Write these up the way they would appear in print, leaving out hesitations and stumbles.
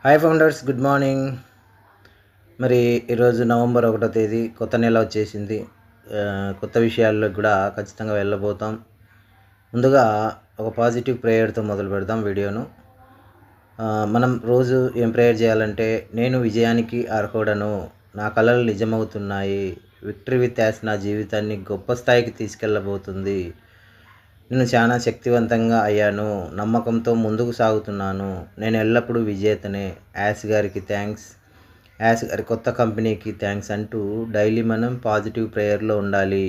Hi founders, good morning. మరి ఈరోజు November 1వ తేదీ, కొత్త నెల వచ్చేసింది. కొత్త విషయాల్లో కూడా ఖచ్చితంగా వెళ్ళబోతాం. ముందుగా ఒక పాజిటివ్ ప్రేయర్తో మొదలు పెడదాం వీడియోను. మనం రోజు ఏం ప్రేయర్ చేయాలంటే, నేను విజయానికి అర్హుడను, నా కలలు నిజమవుతున్నాయి, విక్టరీ విత్ యాస్ నా జీవితాన్ని గొప్ప స్థాయికి తీసుకెళ్ళబోతుంది, నేను చాలా శక్తివంతంగా అయ్యాను, నమ్మకంతో ముందుకు సాగుతున్నాను, నేను ఎల్లప్పుడూ విజేతనే, యాస్ గారికి థ్యాంక్స్, యాస్ గారి కొత్త కంపెనీకి థ్యాంక్స్ అంటూ డైలీ మనం పాజిటివ్ ప్రేయర్లో ఉండాలి.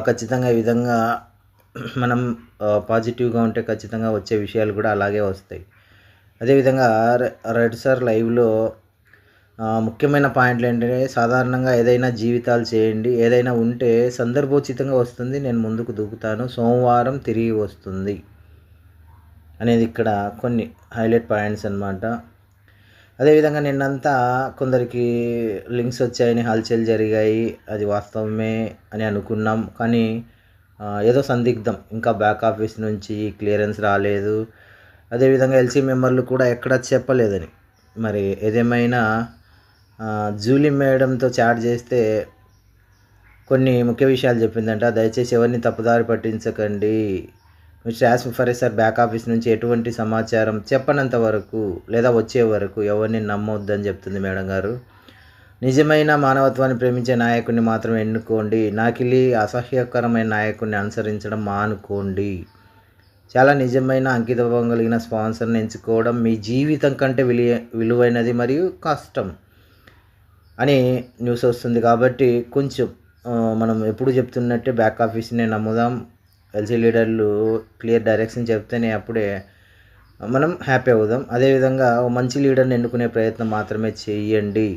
ఖచ్చితంగా ఈ విధంగా మనం పాజిటివ్గా ఉంటే ఖచ్చితంగా వచ్చే విషయాలు కూడా అలాగే వస్తాయి. అదేవిధంగా రెడ్ సార్ లైవ్లో ముఖ్యమైన పాయింట్లు ఏంటంటే, సాధారణంగా ఏదైనా జీవితాలు చేయండి, ఏదైనా ఉంటే సందర్భోచితంగా వస్తుంది, నేను ముందుకు దూకుతాను, సోమవారం తిరిగి వస్తుంది అనేది ఇక్కడ కొన్ని హైలైట్ పాయింట్స్ అన్నమాట. అదేవిధంగా నిన్నంతా కొందరికి లింక్స్ వచ్చాయని హల్చల్ జరిగాయి, అది వాస్తవమే అని అనుకున్నాం. కానీ ఏదో సందిగ్ధం, ఇంకా బ్యాక్ ఆఫీస్ నుంచి క్లియరెన్స్ రాలేదు. అదేవిధంగా ఎల్సీ మెంబర్లు కూడా ఎక్కడ చెప్పలేదని. మరి ఏదేమైనా జూలీ మేడంతో చాట్ చేస్తే కొన్ని ముఖ్య విషయాలు చెప్పిందంట. దయచేసి ఎవరిని తప్పుదారి పట్టించకండి, మిస్టర్ యాస్ ఫర్ బ్యాక్ ఆఫీస్ నుంచి ఎటువంటి సమాచారం చెప్పనంత వరకు లేదా వచ్చే వరకు ఎవరిని నమ్మొద్దని చెప్తుంది మేడం గారు. నిజమైన మానవత్వాన్ని ప్రేమించే నాయకుడిని మాత్రమే ఎన్నుకోండి, నాకిలి అసహ్యకరమైన నాయకుడిని అనుసరించడం మానుకోండి. చాలా నిజమైన అంకితభావం కలిగిన స్పాన్సర్ని ఎంచుకోవడం మీ జీవితం కంటే విలువైనది మరియు కష్టం అని న్యూస్ వస్తుంది. కాబట్టి కొంచెం మనం ఎప్పుడు చెప్తున్నట్టే బ్యాక్ ఆఫీస్నే నమ్ముదాం. ఎల్సీ లీడర్లు క్లియర్ డైరెక్షన్ చెప్తేనే అప్పుడే మనం హ్యాపీ అవుదాం. అదేవిధంగా మంచి లీడర్ని ఎన్నుకునే ప్రయత్నం మాత్రమే చేయండి.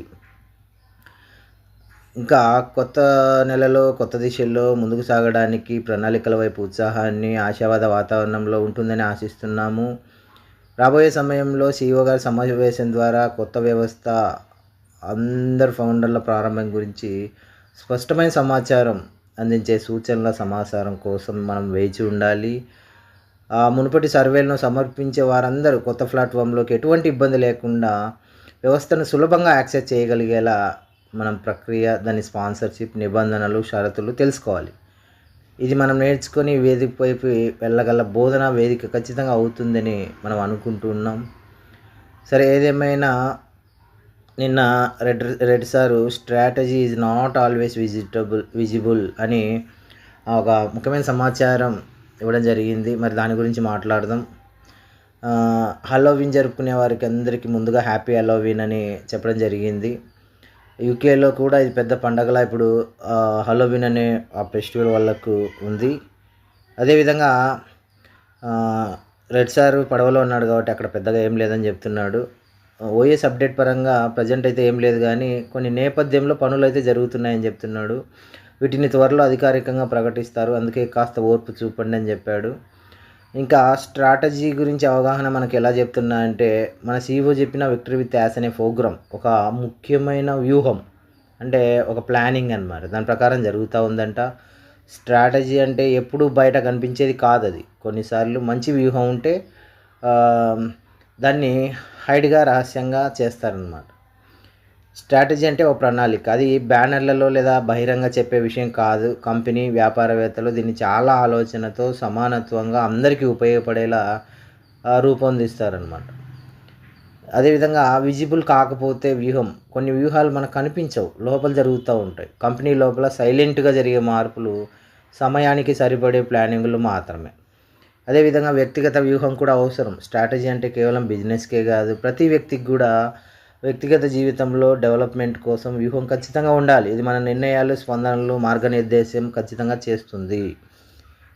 ఇంకా కొత్త నెలలో కొత్త దిశల్లో ముందుకు సాగడానికి ప్రణాళికల వైపు ఉత్సాహాన్ని, ఆశావాద వాతావరణంలో ఉంటుందని ఆశిస్తున్నాము. రాబోయే సమయంలో CEO గారి సమావేశం ద్వారా కొత్త వ్యవస్థ, అందరు ఫౌండర్ల ప్రారంభం గురించి స్పష్టమైన సమాచారం అందించే సూచనల సమాచారం కోసం మనం వేచి ఉండాలి. మునుపటి సర్వేలను సమర్పించే వారందరూ కొత్త ప్లాట్ఫామ్లోకి ఎటువంటి ఇబ్బంది లేకుండా వ్యవస్థను సులభంగా యాక్సెస్ చేయగలిగేలా మనం ప్రక్రియ, దాని స్పాన్సర్షిప్, నిబంధనలు, షరతులు తెలుసుకోవాలి. ఇది మనం నేర్చుకొని వేదిక వైపు వెళ్ళగల బోధనా వేదిక ఖచ్చితంగా అవుతుందని మనం అనుకుంటున్నాం. సరే, ఏదేమైనా నిన్న red sir strategy is not always visible అని ఒక ముఖ్యమైన సమాచారం ఇవ్వడం జరిగింది. మరి దాని గురించి మాట్లాడదాం. హలోవిన్ జరుపుకునే వారికి అందరికీ ముందుగా హ్యాపీ హలోవిన్ అని చెప్పడం జరిగింది. యూకేలో కూడా ఇది పెద్ద పండగలా ఇప్పుడు హలోవిన్ అనే ఆ ఫెస్టివల్ వాళ్ళకు ఉంది. అదేవిధంగా రెడ్ సార్ పడవలో ఉన్నాడు కాబట్టి అక్కడ పెద్దగా ఏం లేదని చెప్తున్నాడు. ఓఎస్ అప్డేట్ పరంగా ప్రజెంట్ అయితే ఏం లేదు, కానీ కొన్ని నేపథ్యంలో పనులు అయితే జరుగుతున్నాయని చెప్తున్నాడు. వీటిని త్వరలో అధికారికంగా ప్రకటిస్తారు, అందుకే కాస్త ఓర్పు చూపండి అని చెప్పాడు. ఇంకా స్ట్రాటజీ గురించి అవగాహన మనకు ఎలా చెప్తున్నా అంటే, మన CEO చెప్పిన విక్టరీ విత్ యాస్ అనే ప్రోగ్రామ్ ఒక ముఖ్యమైన వ్యూహం, అంటే ఒక ప్లానింగ్ అన్నమాట. దాని ప్రకారం జరుగుతూ ఉందంట. స్ట్రాటజీ అంటే ఎప్పుడు బయట కనిపించేది కాదు, అది కొన్నిసార్లు మంచి వ్యూహం ఉంటే దాన్ని హైడ్గా, రహస్యంగా చేస్తారనమాట. స్ట్రాటజీ అంటే ఒక ప్రణాళిక, అది బ్యానర్లలో లేదా బహిరంగ చెప్పే విషయం కాదు. కంపెనీ వ్యాపారవేత్తలు దీన్ని చాలా ఆలోచనతో సమానత్వంగా అందరికీ ఉపయోగపడేలా రూపొందిస్తారనమాట. అదేవిధంగా విజిబుల్ కాకపోతే వ్యూహం, కొన్ని వ్యూహాలు మనకు కనిపించవు, లోపల జరుగుతూ ఉంటాయి. కంపెనీ లోపల సైలెంట్గా జరిగే మార్పులు సమయానికి సరిపడే ప్లానింగ్లు మాత్రమే. అదేవిధంగా వ్యక్తిగత వ్యూహం కూడా అవసరం. స్ట్రాటజీ అంటే కేవలం బిజినెస్కే కాదు, ప్రతి వ్యక్తికి కూడా వ్యక్తిగత జీవితంలో డెవలప్మెంట్ కోసం వ్యూహం ఖచ్చితంగా ఉండాలి. ఇది మన నిర్ణయాలు, స్పందనలు, మార్గనిర్దేశం ఖచ్చితంగా చేస్తుంది.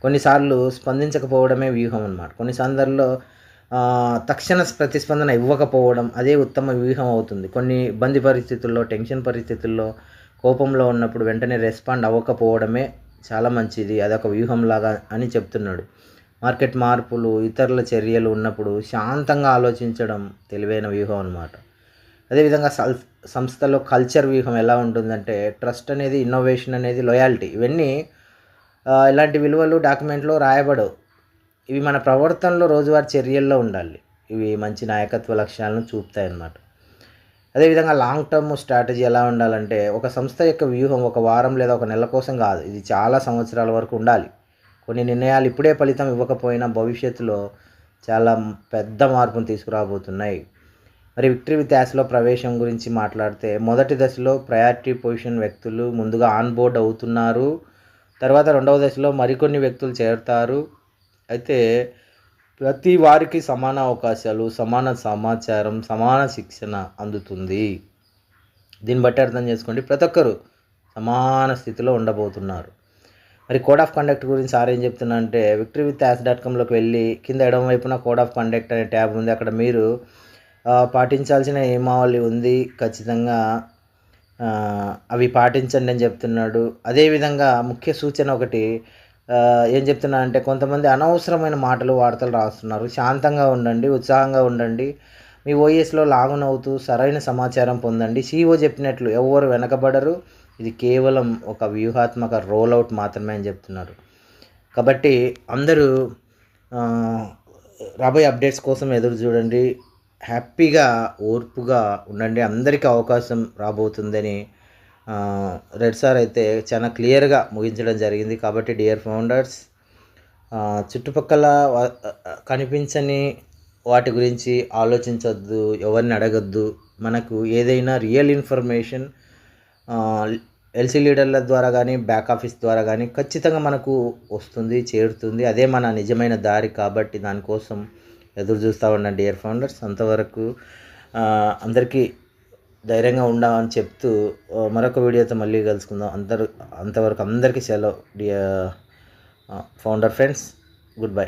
కొన్నిసార్లు స్పందించకపోవడమే వ్యూహం అన్నమాట. కొన్ని సందర్భాల్లో తక్షణ ప్రతిస్పందన ఇవ్వకపోవడం అదే ఉత్తమ వ్యూహం అవుతుంది. కొన్ని ఇబ్బంది పరిస్థితుల్లో, టెన్షన్ పరిస్థితుల్లో, కోపంలో ఉన్నప్పుడు వెంటనే రెస్పాండ్ అవ్వకపోవడమే చాలా మంచిది, అదొక వ్యూహంలాగా అని చెప్తున్నాడు. మార్కెట్ మార్పులు, ఇతరుల చర్యలు ఉన్నప్పుడు శాంతంగా ఆలోచించడం తెలివైన వ్యూహం అన్నమాట. అదేవిధంగా సంస్థలో కల్చర్ వ్యూహం ఎలా ఉంటుందంటే, ట్రస్ట్ అనేది, ఇన్నోవేషన్ అనేది, లాయల్టీ, ఇవన్నీ ఇలాంటి విలువలు డాక్యుమెంట్లో రాయబడవు. ఇవి మన ప్రవర్తనలో, రోజువారీ చర్యల్లో ఉండాలి. ఇవి మంచి నాయకత్వ లక్ష్యాలను చూపుతాయన్నమాట. అదేవిధంగా లాంగ్ టర్మ్ స్ట్రాటజీ ఎలా ఉండాలంటే, ఒక సంస్థ యొక్క వ్యూహం ఒక వారం లేదా ఒక నెల కోసం కాదు, ఇది చాలా సంవత్సరాల వరకు ఉండాలి. కొన్ని నిర్ణయాలు ఇప్పుడే ఫలితం ఇవ్వకపోయినా భవిష్యత్తులో చాలా పెద్ద మార్పును తీసుకురాబోతున్నాయి. మరి విక్టరీ విత్ యాస్లో ప్రవేశం గురించి మాట్లాడితే, మొదటి దశలో ప్రయారిటీ పొజిషన్ వ్యక్తులు ముందుగా ఆన్ బోర్డ్ అవుతున్నారు. తర్వాత రెండవ దశలో మరికొన్ని వ్యక్తులు చేరుతారు. అయితే ప్రతి వారికి సమాన అవకాశాలు, సమాన సమాచారం, సమాన శిక్షణ అందుతుంది. దీన్ని బట్టి అర్థం చేసుకోండి, ప్రతి ఒక్కరు సమాన స్థితిలో ఉండబోతున్నారు. మరి కోడ్ ఆఫ్ కండక్ట్ గురించి సార్ ఏం చెప్తున్నా అంటే, victoryWithAS.comలోకి వెళ్ళి కింద ఎడమ వైపున కోడ్ ఆఫ్ కండక్ట్ అనే ట్యాబ్ ఉంది. అక్కడ మీరు పాటించాల్సిన నియమావళి ఉంది. ఖచ్చితంగా అవి పాటించండి అని చెప్తున్నాడు. అదేవిధంగా ముఖ్య సూచన ఒకటి ఏం చెప్తున్నా అంటే, కొంతమంది అనవసరమైన మాటలు వార్తలు రాస్తున్నారు. శాంతంగా ఉండండి, ఉత్సాహంగా ఉండండి, మీ ఓఎస్లో లాగిన్ అవుతూ సరైన సమాచారం పొందండి. CEO చెప్పినట్లు ఎవరు వెనకబడరు, ఇది కేవలం ఒక వ్యూహాత్మక రోల్అవుట్ మాత్రమే అని చెప్తున్నారు. కాబట్టి అందరూ రాబోయే అప్డేట్స్ కోసం ఎదురు చూడండి, హ్యాపీగా ఓర్పుగా ఉండండి. అందరికీ అవకాశం రాబోతుందని రెడ్ సార్ అయితే చాలా క్లియర్గా ముగించడం జరిగింది. కాబట్టి డియర్ ఫౌండర్స్, చుట్టుపక్కల కనిపించని వాటి గురించి ఆలోచించొద్దు, ఎవరిని అడగద్దు. మనకు ఏదైనా రియల్ ఇన్ఫర్మేషన్ ఎల్సీ లీడర్ల ద్వారా కానీ బ్యాక్ ఆఫీస్ ద్వారా కానీ ఖచ్చితంగా మనకు వస్తుంది, చేరుతుంది. అదే మన నిజమైన దారి. కాబట్టి దానికోసం ఎదురు చూస్తూ ఉండండి డియర్ ఫౌండర్స్. అంతవరకు అందరికీ ధైర్యంగా ఉండాలని చెప్తూ మరొక వీడియోతో మళ్ళీ కలుసుకుందాం. అంతవరకు అందరికీ సెలవు dear founder friends. Good bye.